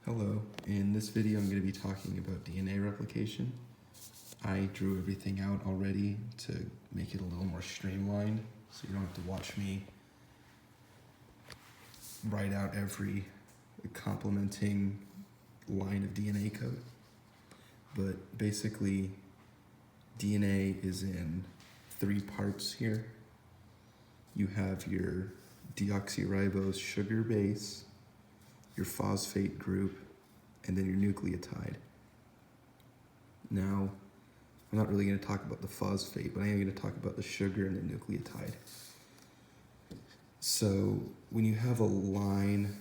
Hello, in this video I'm going to be talking about DNA replication. I drew everything out already to make it a little more streamlined, so you don't have to watch me write out every complementing line of DNA code. But basically, DNA is in 3 parts here. You have your deoxyribose sugar base, your phosphate group, and then your nucleotide. Now, I'm not really going to talk about the phosphate, but I am going to talk about the sugar and the nucleotide. So, when you have a line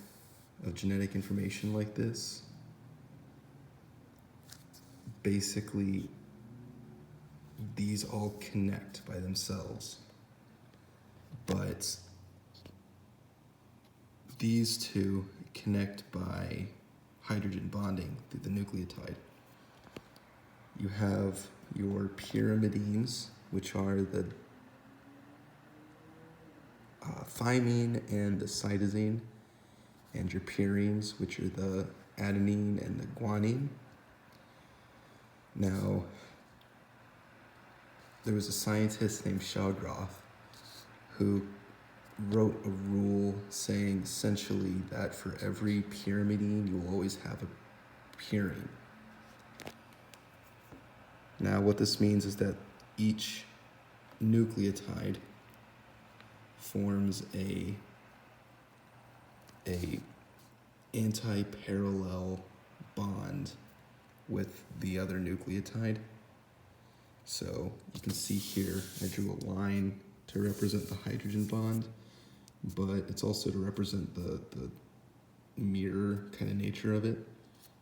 of genetic information like this, basically, these all connect by themselves. But these two connect by hydrogen bonding through the nucleotide. You have your pyrimidines, which are the thymine and the cytosine, and your purines, which are the adenine and the guanine. Now, there was a scientist named Shawgroff who wrote a rule saying essentially that for every pyrimidine, you will always have a purine. Now, what this means is that each nucleotide forms a anti-parallel bond with the other nucleotide. So you can see here, I drew a line to represent the hydrogen bond, but it's also to represent the mirror kind of nature of it,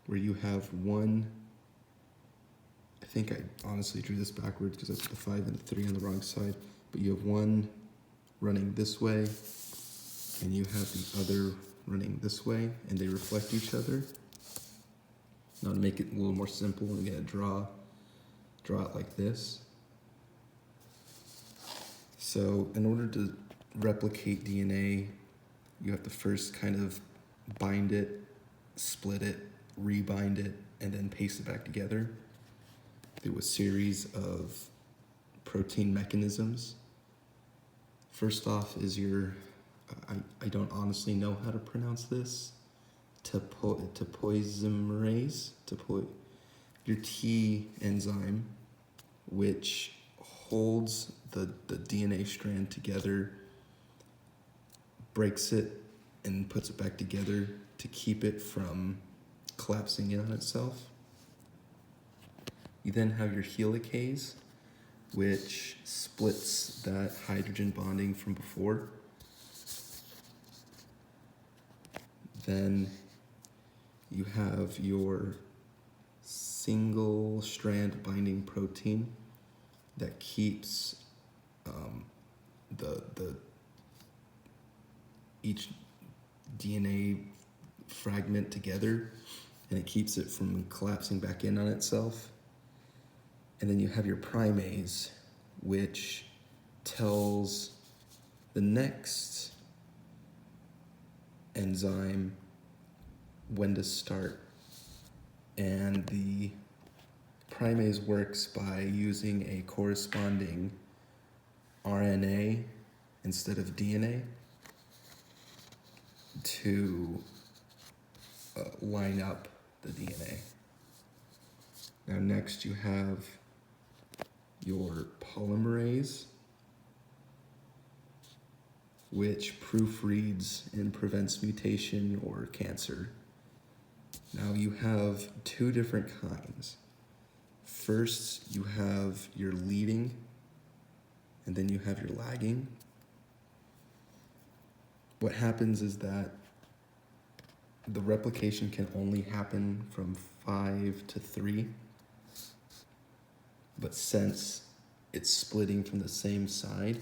where you have one, I think I honestly drew this backwards because I put the 5 and the 3 on the wrong side, but you have one running this way, and you have the other running this way, and they reflect each other. Now to make it a little more simple, I'm going to draw it like this. So in order to replicate DNA, you have to first kind of bind it, split it, rebind it, and then paste it back together through a series of protein mechanisms. First off is your, I don't honestly know how to pronounce this, topoisomerase, your T enzyme, which holds the DNA strand together, breaks it, and puts it back together to keep it from collapsing in on itself. You then have your helicase, which splits that hydrogen bonding from before. Then you have your single strand binding protein that keeps each DNA fragment together, and it keeps it from collapsing back in on itself. And then you have your primase, which tells the next enzyme when to start. And the primase works by using a corresponding RNA instead of DNA to line up the DNA. Now next you have your polymerase, which proofreads and prevents mutation or cancer. Now you have 2 different kinds. First, you have your leading, and then you have your lagging. What happens is that the replication can only happen from 5 to 3, but since it's splitting from the same side,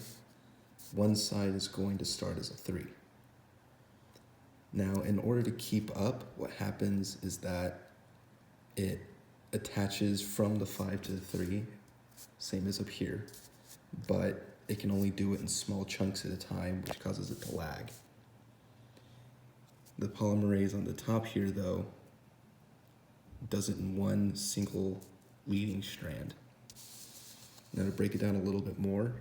one side is going to start as a 3. Now, in order to keep up, what happens is that it attaches from the 5 to the 3, same as up here, but it can only do it in small chunks at a time, which causes it to lag. The polymerase on the top here, though, does it in one single leading strand. Now to break it down a little bit more,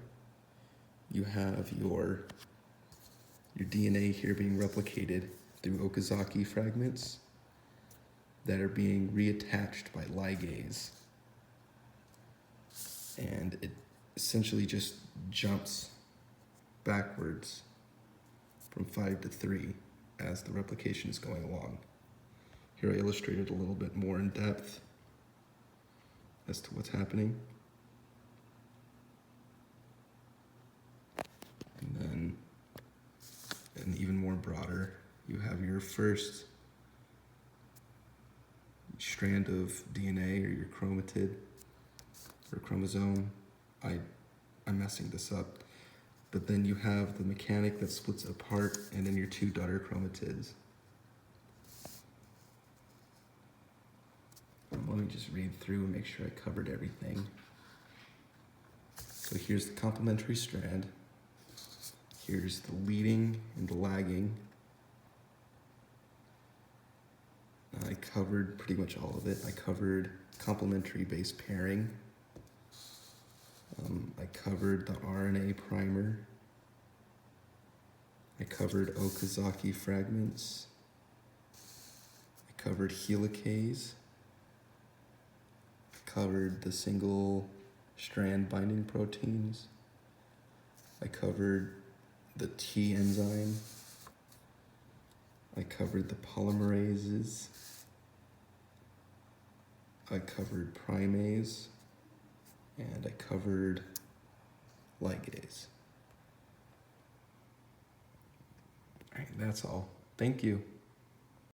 you have your DNA here being replicated through Okazaki fragments that are being reattached by ligase. And it essentially just jumps backwards from 5 to 3 as the replication is going along. Here I illustrated a little bit more in depth as to what's happening. And then, and even more broader, you have your first strand of DNA, or your chromatid or chromosome. I'm messing this up. But then you have the mechanic that splits it apart, and then your 2 daughter chromatids. Let me just read through and make sure I covered everything. So here's the complementary strand. Here's the leading and the lagging. I covered pretty much all of it. I covered complementary base pairing. I covered the RNA primer. I covered Okazaki fragments. I covered helicase. I covered the single strand binding proteins. I covered the T enzyme. I covered the polymerases. I covered primase. And I covered ligase. All right, that's all. Thank you.